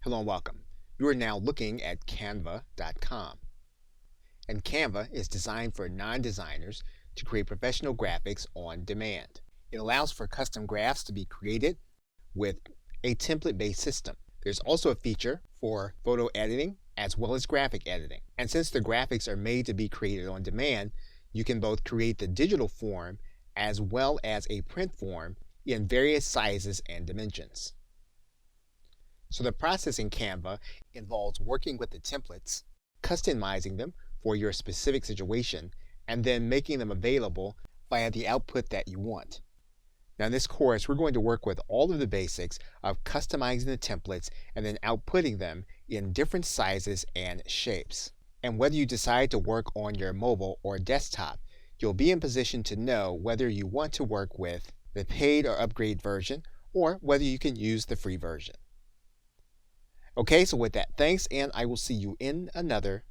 Hello and welcome. You are now looking at Canva.com. And Canva is designed for non-designers to create professional graphics on demand. It allows for custom graphs to be created with a template-based system. There's also a feature for photo editing as well as graphic editing. And since the graphics are made to be created on demand, you can both create the digital form as well as a print form in various sizes and dimensions. So the process in Canva involves working with the templates, customizing them for your specific situation, and then making them available via the output that you want. Now in this course, we're going to work with all of the basics of customizing the templates and then outputting them in different sizes and shapes. And whether you decide to work on your mobile or desktop, you'll be in position to know whether you want to work with the paid or upgrade version or whether you can use the free version. Okay, so with that, thanks, and I will see you in another